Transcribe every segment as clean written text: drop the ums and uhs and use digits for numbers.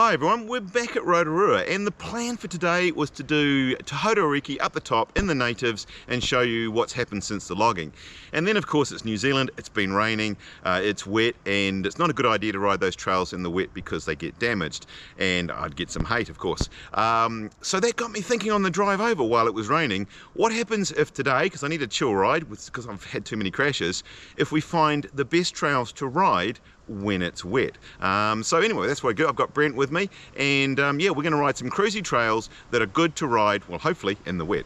Hi everyone, we're back at Rotorua and the plan for today was to do Te Hauriki up the top in the natives and show you what's happened since the logging. And then of course it's New Zealand, it's been raining, it's wet, and it's not a good idea to ride those trails in the wet because they get damaged, and I'd get some hate of course. So that got me thinking on the drive over while it was raining, what happens if today, because I need a chill ride because I've had too many crashes, if we find the best trails to ride when it's wet. So anyway, that's what I do. I've got Brent with me, and yeah, we're going to ride some cruisy trails that are good to ride, well hopefully in the wet.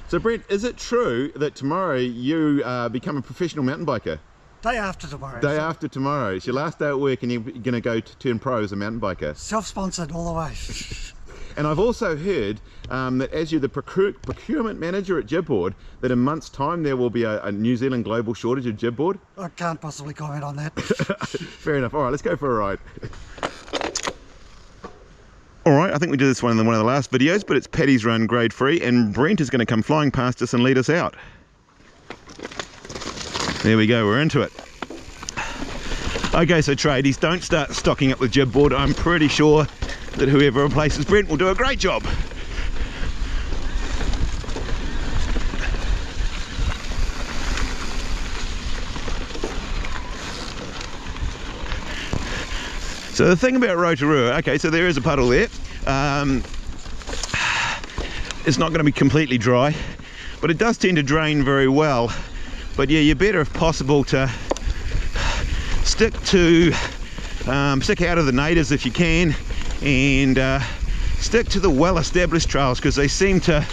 So Brent, is it true that tomorrow you become a professional mountain biker? Day after tomorrow. Day after tomorrow. It's your last day at work and you're going to go to turn pro as a mountain biker. Self-sponsored all the way. And I've also heard that as you're the procurement manager at Jibboard, that in months' time there will be a New Zealand global shortage of Jibboard. I can't possibly comment on that. Fair enough. All right, let's go for a ride. All right, I think we did this one in one of the last videos, but it's Paddy's Run grade 3, and Brent is going to come flying past us and lead us out. There we go, we're into it. Okay, so tradies, don't start stocking up with Jibboard. I'm pretty sure that whoever replaces Brent will do a great job. So the thing about Rotorua, okay, so there is a puddle there. It's not going to be completely dry, but it does tend to drain very well. But yeah, you're better if possible to stick out of the natives if you can, and stick to the well-established trails because they seem to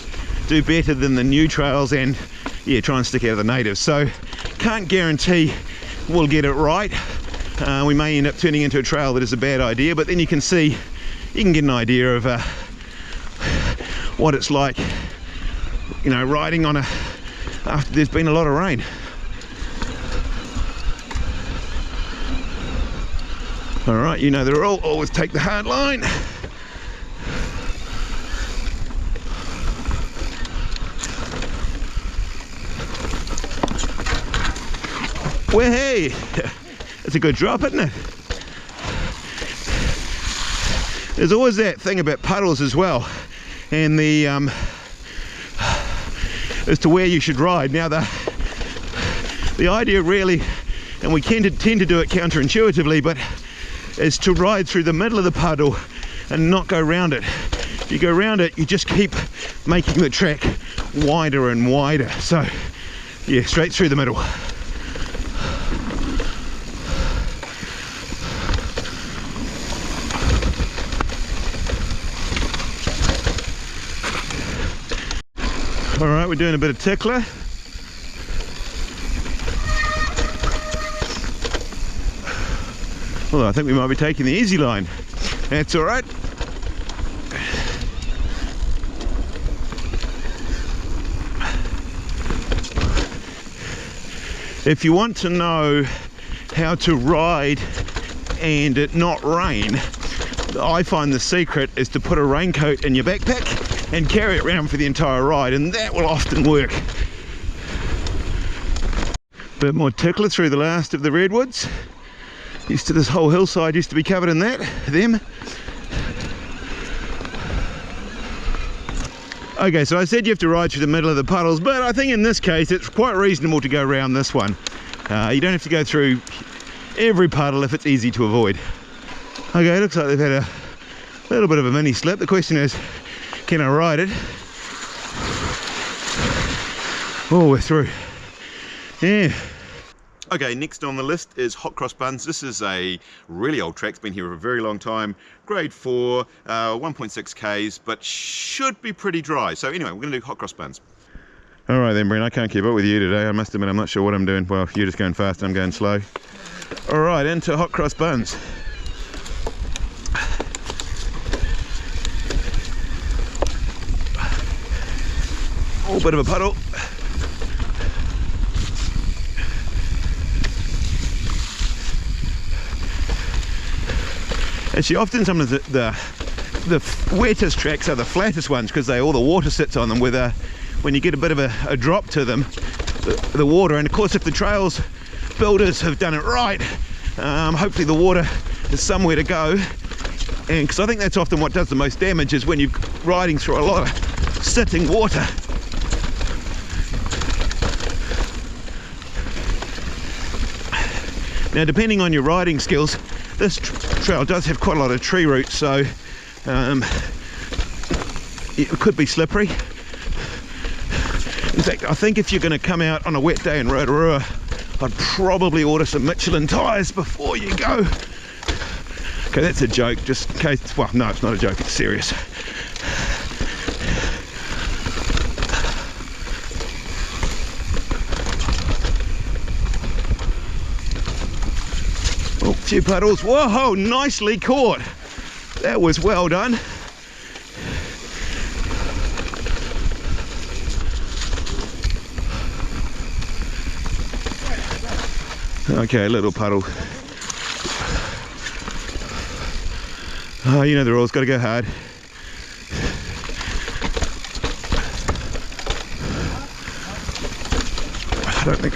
do better than the new trails, and yeah, try and stick out of the natives. So can't guarantee we'll get it right. We may end up turning into a trail that is a bad idea, but then you can see, you can get an idea of what it's like, you know, riding on after there's been a lot of rain. All right, you know the rule, always take the hard line. Well, hey, it's a good drop, isn't it? There's always that thing about puddles as well, and the as to where you should ride. Now the idea really, and we tend to do it counterintuitively, but is to ride through the middle of the puddle and not go round it. If you go round it, you just keep making the track wider and wider. So yeah, straight through the middle. All right, we're doing a bit of tickler. Although I think we might be taking the easy line. That's all right. If you want to know how to ride and it not rain, I find the secret is to put a raincoat in your backpack and carry it around for the entire ride, and that will often work. Bit more tickler through the last of the redwoods. Used to this whole hillside used to be covered in them. Okay, so I said you have to ride through the middle of the puddles, but I think in this case it's quite reasonable to go around this one. You don't have to go through every puddle if it's easy to avoid. Okay, looks like they've had a little bit of a mini slip. The question is, can I ride it? Oh, we're through. Yeah. Okay, next on the list is Hot Cross Buns. This is a really old track, it's been here for a very long time. Grade 4, 1.6 Ks, but should be pretty dry. So anyway, we're going to do Hot Cross Buns. All right then, Brent, I can't keep up with you today. I must admit, I'm not sure what I'm doing. Well, you're just going fast and I'm going slow. All right, into Hot Cross Buns. Oh, bit of a puddle. Actually, often some of the wettest tracks are the flattest ones because all the water sits on them. When you get a bit of a drop to them, the water, and of course if the trails builders have done it right, hopefully the water is somewhere to go And because I think that's often what does the most damage, is when you're riding through a lot of sitting water. Now, depending on your riding skills, this trail does have quite a lot of tree roots, so it could be slippery. In fact, I think if you're going to come out on a wet day in Rotorua, I'd probably order some Michelin tyres before you go. Okay, that's a joke, just in case. Well, no, it's not a joke, it's serious. Oh, a few puddles. Whoa, nicely caught. That was well done. Okay, a little puddle. Oh, you know the rules, gotta go hard. I don't think...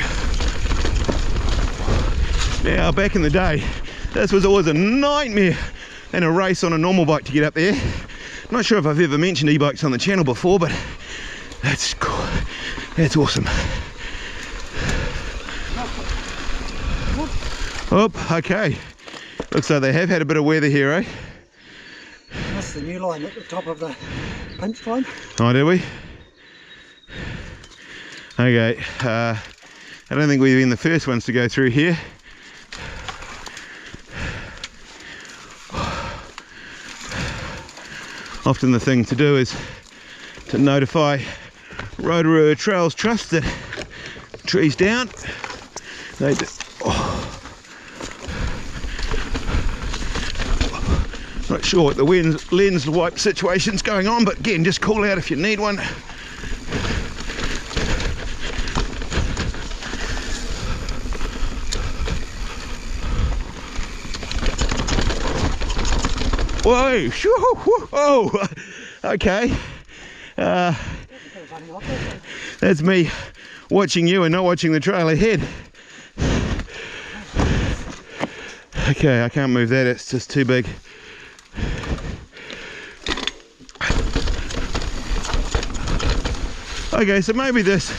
Now, back in the day, this was always a nightmare in a race on a normal bike to get up there. Not sure if I've ever mentioned e-bikes on the channel before, but that's cool. That's awesome. Oh, okay. Looks like they have had a bit of weather here, eh? That's the new line at the top of the pinch line. Oh, did we? Okay. I don't think we've been the first ones to go through here. Often the thing to do is to notify Rotorua Trails Trust that trees down. They do. Not sure what the lens wipe situation's going on, but again, just call out if you need one. Whoa, oh, okay. That's me watching you and not watching the trail ahead. Okay, I can't move that, it's just too big. Okay, so maybe this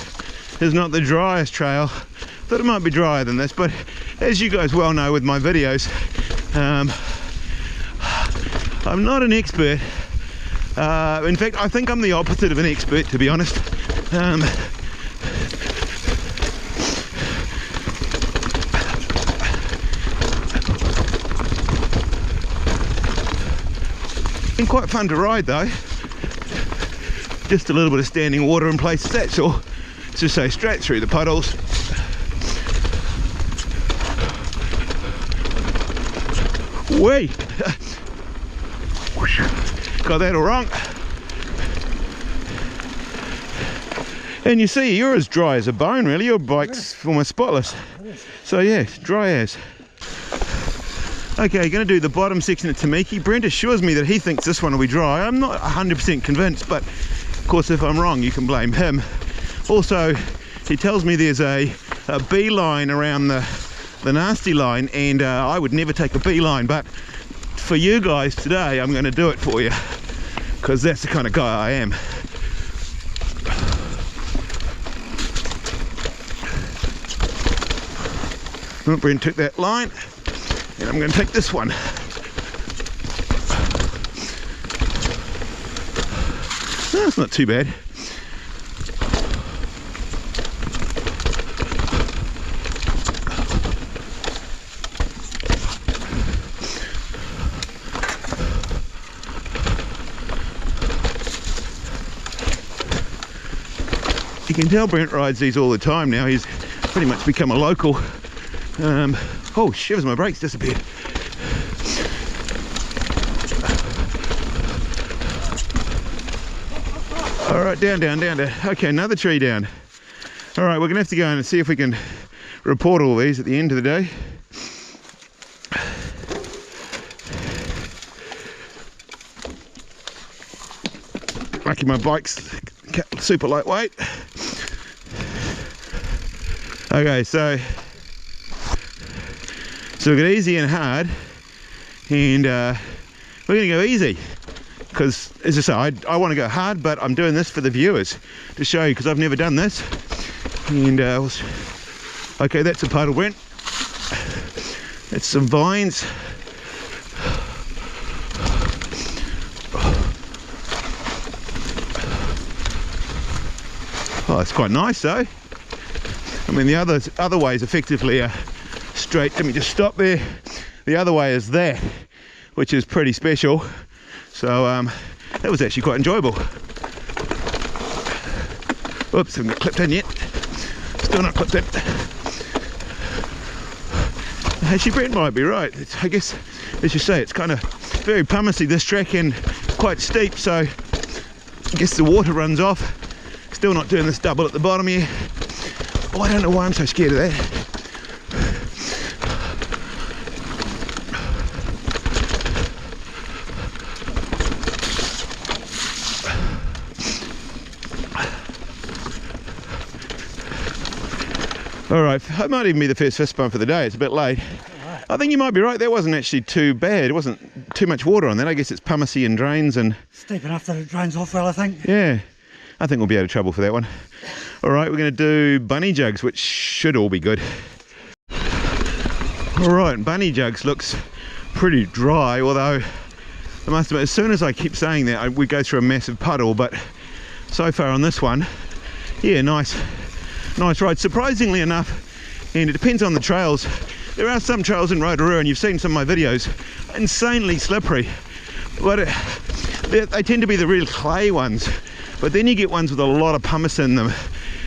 is not the driest trail. Thought it might be drier than this, but as you guys well know with my videos, I'm not an expert. In fact, I think I'm the opposite of an expert, to be honest. Been quite fun to ride though. Just a little bit of standing water in places, that's all. Just so straight through the puddles. Whee! Got that all wrong. And you see, you're as dry as a bone really. Your bike's almost spotless. So yeah, dry as. Okay, going to do the bottom section of Tamiki. Brent assures me that he thinks this one will be dry. I'm not 100% convinced, but of course if I'm wrong you can blame him. Also, he tells me there's a beeline around the nasty line, and I would never take a beeline, but for you guys today I'm going to do it for you, because that's the kind of guy I am. Oh, Brent took that line, and I'm going to take this one. No, it's not too bad. You can tell Brent rides these all the time now. He's pretty much become a local. Oh, shivers, my brakes disappeared. All right, down. Okay, another tree down. All right, we're gonna have to go in and see if we can report all these at the end of the day. Lucky my bike's super lightweight. Okay, so we've got easy and hard, and we're going to go easy. Because, as I say, I want to go hard, but I'm doing this for the viewers to show you, because I've never done this. And, okay, that's a puddle, Brent. That's some vines. Oh, it's quite nice, though. I mean, the other way is effectively straight. Let me just stop there. The other way is that, which is pretty special. So that was actually quite enjoyable. Oops, haven't got clipped in yet. Still not clipped in. Actually, Brent might be right. I guess, as you say, it's kind of very pumicy, this track, and quite steep, so I guess the water runs off. Still not doing this double at the bottom here. Oh, I don't know why I'm so scared of that. All right, it might even be the first fist bump for the day. It's a bit late. I think you might be right. That wasn't actually too bad. It wasn't too much water on that. I guess it's pumicy and drains and... Steep enough that it drains off well, I think. Yeah, I think we'll be out of trouble for that one. All right, we're going to do bunny jugs, which should all be good. All right, bunny jugs looks pretty dry, although I must admit, as soon as I keep saying that, we go through a massive puddle, but so far on this one, yeah, nice ride. Surprisingly enough, and it depends on the trails, there are some trails in Rotorua, and you've seen some of my videos, insanely slippery, but they tend to be the real clay ones, but then you get ones with a lot of pumice in them,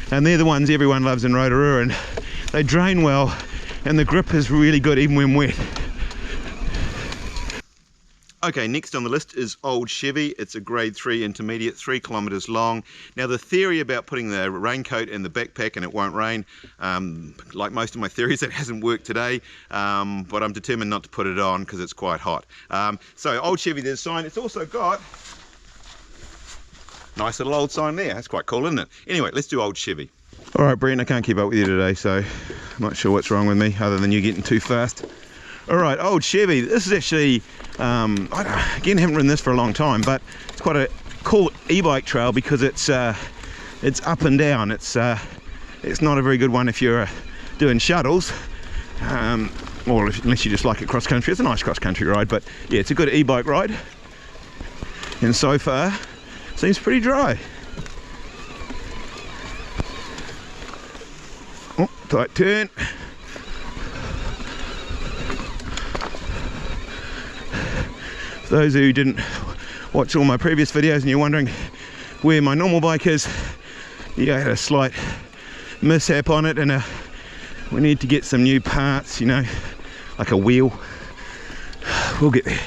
and they're the ones everyone loves in Rotorua, and they drain well, and the grip is really good even when wet. Okay, next on the list is old Chevy. It's a grade 3 intermediate, 3 kilometres long. Now, the theory about putting the raincoat in the backpack and it won't rain, like most of my theories, it hasn't worked today, but I'm determined not to put it on because it's quite hot. So, old Chevy, there's a sign. It's also got nice little old sign there. That's quite cool, isn't it? Anyway, let's do old Chevy. All right, Brent, I can't keep up with you today, so I'm not sure what's wrong with me other than you getting too fast. All right, old Chevy. This is actually, again, haven't ridden this for a long time, but it's quite a cool e-bike trail because it's up and down. It's not a very good one if you're doing shuttles, or unless you just like it cross country. It's a nice cross country ride, but yeah, it's a good e-bike ride. And so far, seems pretty dry. Oh, tight turn. For those who didn't watch all my previous videos and you're wondering where my normal bike is, yeah, I had a slight mishap on it, and we need to get some new parts, you know, like a wheel. We'll get there.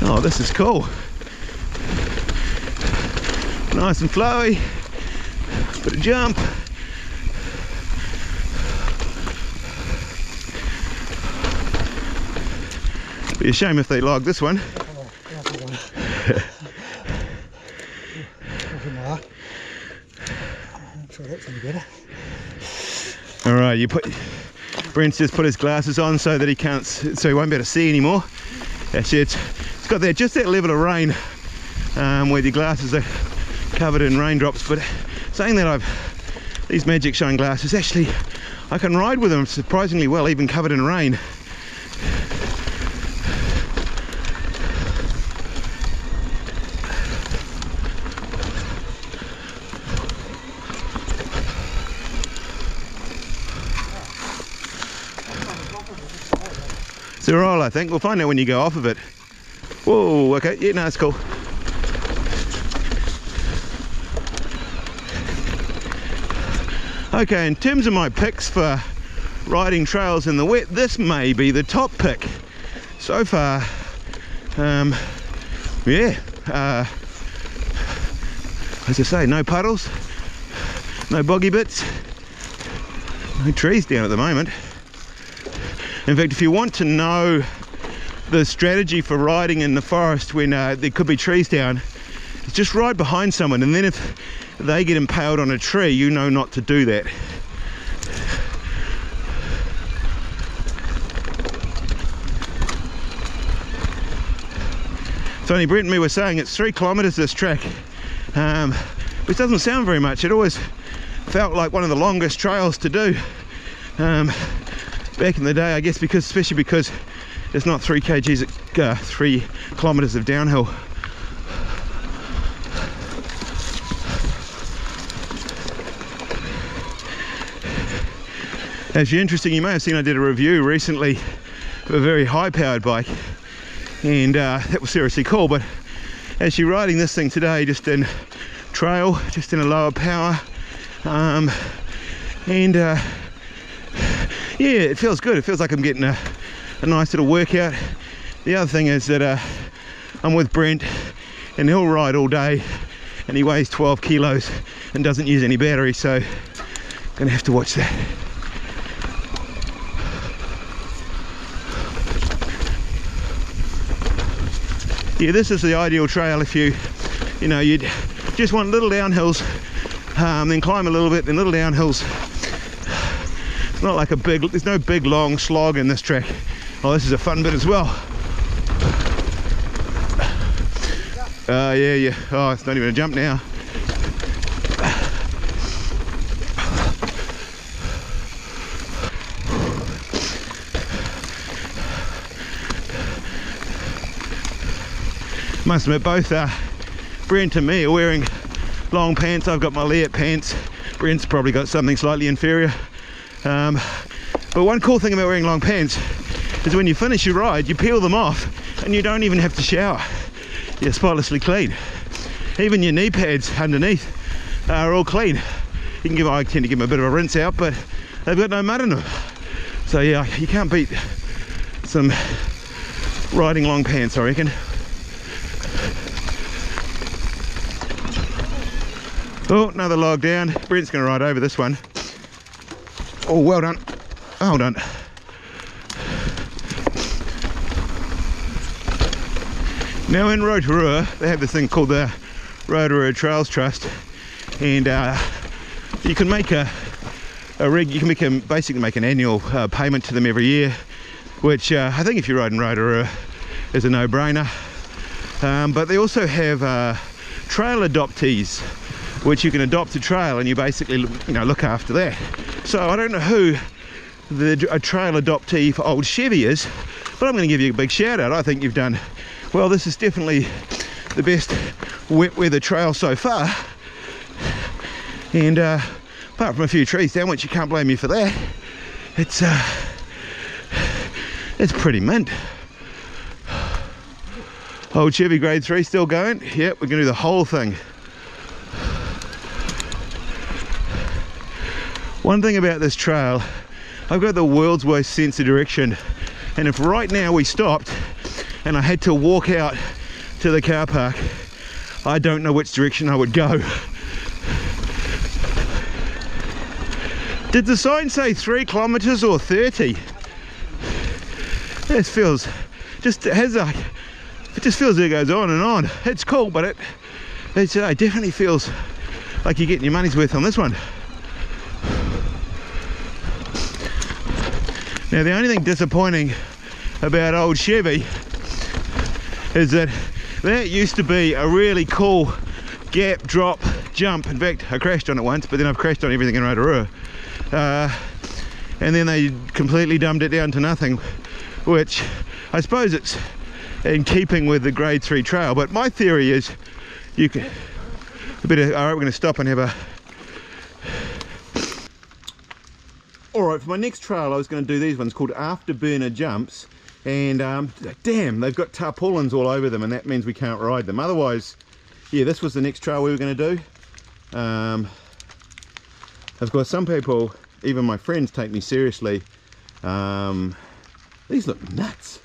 Oh, this is cool. Nice and flowy. Bit of jump. Be a shame if they log this one. All right, Brent's just put his glasses on so that he can't, so he won't be able to see anymore. Actually, it's got just that level of rain where the glasses are covered in raindrops, but saying that, these magic shine glasses, actually I can ride with them surprisingly well even covered in rain. It's a roll, I think. We'll find out when you go off of it. Whoa, okay, yeah, no, it's cool. Okay, in terms of my picks for riding trails in the wet, this may be the top pick so far. Yeah, as I say, no puddles, no boggy bits, no trees down at the moment. In fact, if you want to know the strategy for riding in the forest when there could be trees down, is just ride behind someone, and then if they get impaled on a tree, you know not to do that. So only Brent and me were saying it's 3 kilometres this track, which doesn't sound very much. It always felt like one of the longest trails to do back in the day, I guess, especially because it's not 3 kilometres of downhill. Actually interesting, you may have seen I did a review recently of a very high powered bike, and that was seriously cool. But actually riding this thing today, just in trail, just in a lower power, and yeah, it feels good. It feels like I'm getting a nice little workout. The other thing is that I'm with Brent, and he'll ride all day, and he weighs 12 kilos and doesn't use any battery, so gonna have to watch that. Yeah, this is the ideal trail if you just want little downhills, then climb a little bit, then little downhills. It's not like there's no big long slog in this track. Oh, this is a fun bit as well. Yeah. Oh, it's not even a jump now. Must admit, both Brent and me are wearing long pants. I've got my Leatt pants. Brent's probably got something slightly inferior. But one cool thing about wearing long pants is when you finish your ride, you peel them off and you don't even have to shower. You're spotlessly clean. Even your knee pads underneath are all clean. I tend to give them a bit of a rinse out, but they've got no mud in them. So yeah, you can't beat some riding long pants, I reckon. Oh, another log down. Brent's going to ride over this one. Oh, well done. Well done. Now in Rotorua, they have this thing called the Rotorua Trails Trust, and you can make basically make an annual payment to them every year, which I think if you're riding Rotorua is a no-brainer. But they also have trail adoptees, which you can adopt a trail and you basically look after that. So I don't know who a trail adoptee for old Chevy is, but I'm going to give you a big shout out. I think you've done well. This is definitely the best wet weather trail so far, and apart from a few trees down, which you can't blame you for that, it's pretty mint. Old Chevy grade 3 still going. Yep, we're going to do the whole thing. One thing about this trail, I've got the world's worst sense of direction, and if right now we stopped and I had to walk out to the car park, I don't know which direction I would go. Did the sign say 3 kilometers or 30? This feels it just feels like it goes on and on. It's cool, but it definitely feels like you're getting your money's worth on this one. Now the only thing disappointing about old Chevy is that used to be a really cool gap, drop, jump. In fact, I crashed on it once, but then I've crashed on everything in Rotorua. And then they completely dumbed it down to nothing, which I suppose it's in keeping with the grade 3 trail. But my theory is alright, we're going to stop and have a... Alright, for my next trail I was going to do these ones called Afterburner jumps, and damn, they've got tarpaulins all over them, and that means we can't ride them. Otherwise, yeah, this was the next trail we were going to do. Of course, some people, even my friends, take me seriously. These look nuts.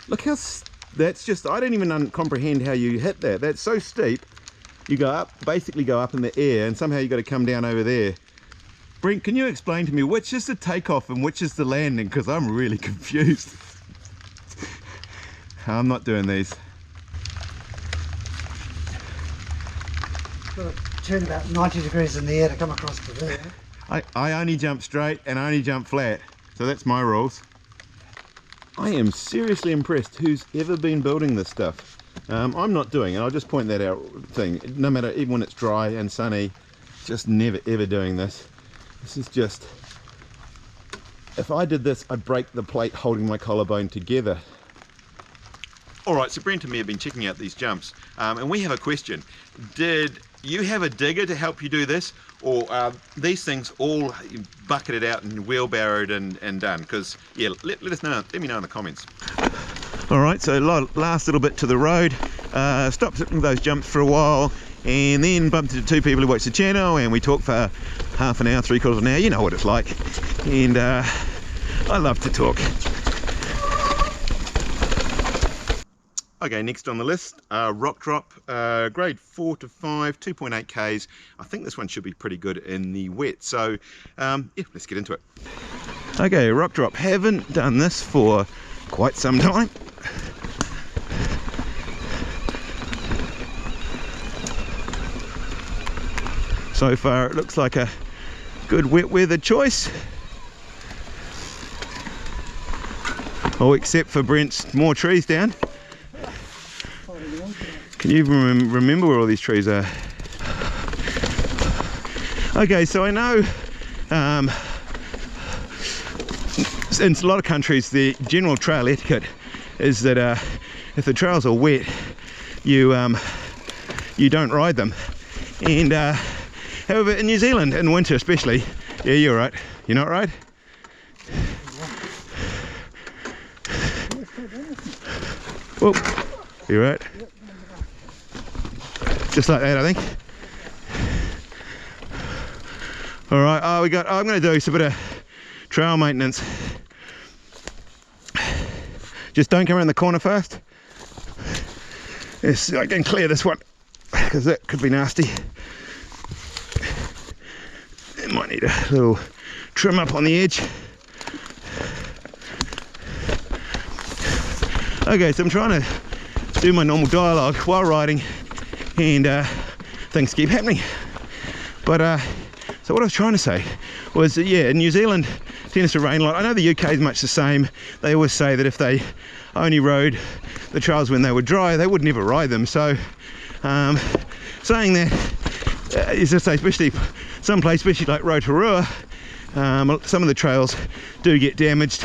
Look how, that's just, I don't even comprehend how you hit that. That's so steep. You go up, basically go up in the air, and somehow you got to come down over there. Brent, can you explain to me which is the takeoff and which is the landing? Because I'm really confused. I'm not doing these. turn about 90 degrees in the air to come across to there. I only jump straight and I only jump flat, so that's my rules. I am seriously impressed who's ever been building this stuff. I'm not doing it, I'll just point that out thing. No matter, even when it's dry and sunny, just never ever doing this. This is just, if I did this, I'd break the plate holding my collarbone together. Alright, so Brent and me have been checking out these jumps, and we have a question. Did you have a digger to help you do this, or are these things all bucketed out and wheelbarrowed and done? Because, yeah, let us know, let me know in the comments. Alright, so last little bit to the road, stopped at those jumps for a while, and then bumped into two people who watch the channel, and we talked for half an hour, 3/4 of an hour, you know what it's like, and I love to talk. Okay, next on the list, rock drop, grade 4 to 5, 2.8 Ks. I think this one should be pretty good in the wet, so yeah, let's get into it. Okay, rock drop, haven't done this for quite some time. So far it looks like a good wet weather choice. Oh, except for Brent's more trees down. Can you even remember where all these trees are? Okay, so I know in a lot of countries the general trail etiquette is that if the trails are wet, you don't ride them. And however, in New Zealand, in winter especially, yeah, you're right. You're not right? Well, you're right. Just like that, I think. All right, I'm going to do a bit of trail maintenance. Just don't come around the corner first. Yes, I can clear this one because that could be nasty. It might need a little trim up on the edge. Okay, so I'm trying to do my normal dialogue while riding, and things keep happening. But so what I was trying to say was that, yeah, in New Zealand it tends to rain a lot. I know the UK is much the same. They always say that if they only rode the trails when they were dry, they would never ride them. So saying that is to say, especially some places, especially like Rotorua, some of the trails do get damaged,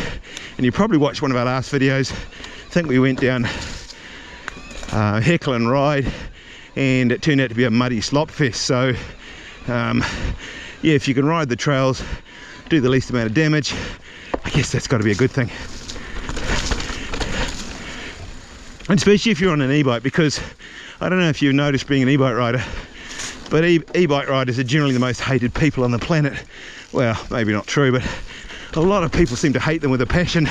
and you probably watched one of our last videos. I think we went down Heckle and Ride, and it turned out to be a muddy slop fest. So yeah, if you can ride the trails, do the least amount of damage, I guess that's got to be a good thing. And especially if you're on an e-bike, because I don't know if you've noticed being an e-bike rider, but e-bike riders are generally the most hated people on the planet. Well, maybe not true, but a lot of people seem to hate them with a passion.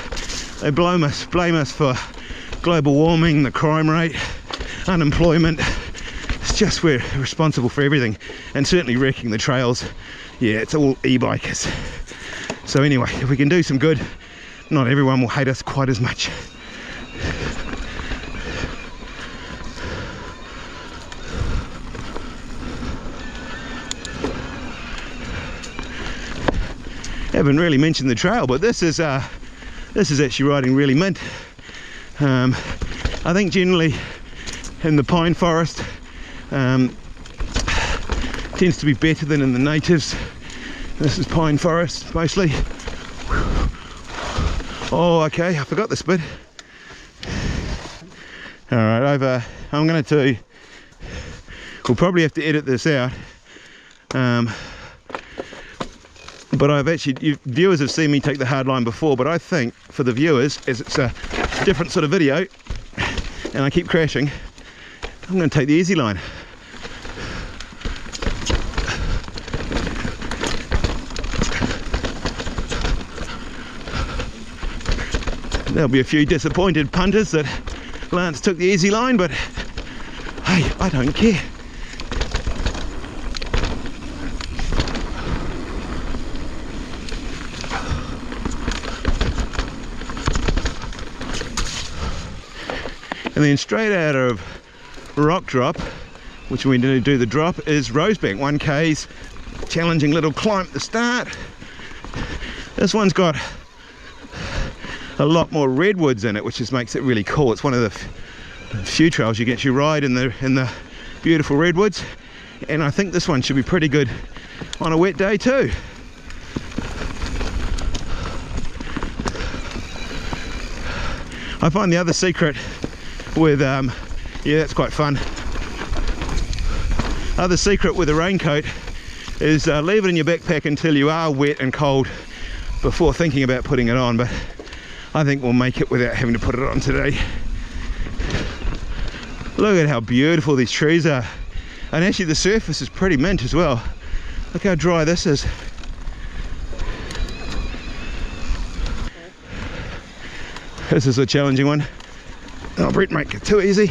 They blame us for global warming, the crime rate, unemployment. It's just we're responsible for everything, and certainly wrecking the trails. Yeah, it's all e-bikers. So anyway, if we can do some good, not everyone will hate us quite as much. Haven't really mentioned the trail, but this is actually riding really mint. I think generally in the pine forest tends to be better than in the natives. This is pine forest mostly. Oh, okay, I forgot this bit. All right, I'm going to. We'll probably have to edit this out. But I've actually, viewers have seen me take the hard line before, but I think for the viewers, as it's a different sort of video and I keep crashing, I'm going to take the easy line. There'll be a few disappointed punters that Lance took the easy line, but hey, I don't care. And then straight out of rock drop, which we're going to do the drop, is Rosebank 1K's challenging little climb at the start. This one's got a lot more redwoods in it, which just makes it really cool. It's one of the few trails you get to ride in the beautiful redwoods, and I think this one should be pretty good on a wet day too. I find the other secret with yeah, that's quite fun. Other secret with a raincoat is leave it in your backpack until you are wet and cold before thinking about putting it on, but I think we'll make it without having to put it on today. Look at how beautiful these trees are, and actually the surface is pretty mint as well. Look how dry this is. This is a challenging one. Oh, Brett, make it too easy.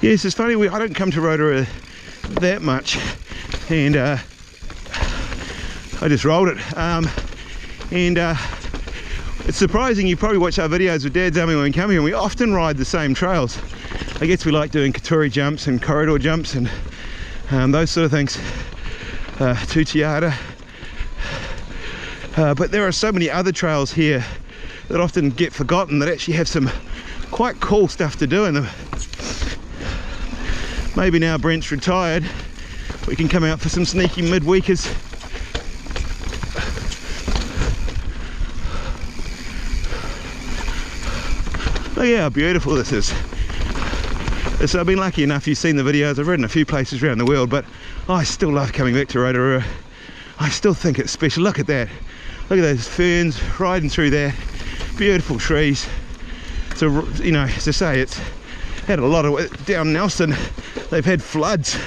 Yes, it's funny, I don't come to Rotorua that much, and I just rolled it. It's surprising, you probably watch our videos with Dad's Army when we come here, and we often ride the same trails. I guess we like doing Katuri jumps and corridor jumps and those sort of things. Tutiara. But there are so many other trails here that often get forgotten that actually have some quite cool stuff to do in them. Maybe now Brent's retired, we can come out for some sneaky midweekers. Look how beautiful this is. So I've been lucky enough, you've seen the videos, I've ridden a few places around the world, but I still love coming back to Rotorua. I still think it's special. Look at that. Look at those ferns riding through there. Beautiful trees. So, you know, as I say, it's had a lot of, down Nelson, they've had floods.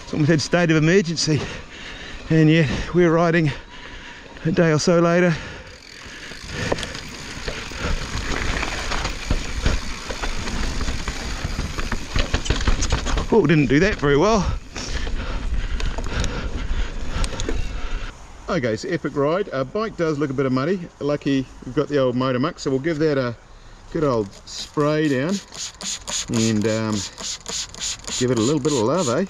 It's almost had state of emergency. And yet we're riding a day or so later. Oh, didn't do that very well. Okay, so epic ride. Our bike does look a bit of muddy. Lucky we've got the old motor muck, so we'll give that a good old spray down and give it a little bit of love, eh?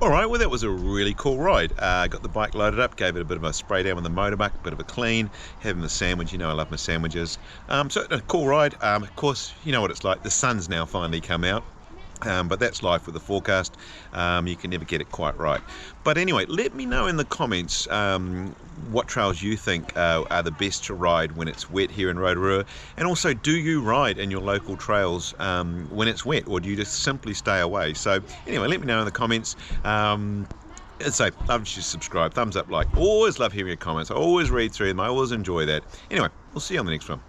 Alright, well that was a really cool ride. Got the bike loaded up, gave it a bit of a spray down with the motor muck, a bit of a clean, having the sandwich, you know I love my sandwiches. So a cool ride. Of course, you know what it's like, the sun's now finally come out. But that's life with the forecast. You can never get it quite right. But anyway, let me know in the comments what trails you think are the best to ride when it's wet here in Rotorua, and also, do you ride in your local trails when it's wet, or do you just simply stay away? So anyway, let me know in the comments. So love you to subscribe, thumbs up, like. Always love hearing your comments. I always read through them. I always enjoy that. Anyway, we'll see you on the next one.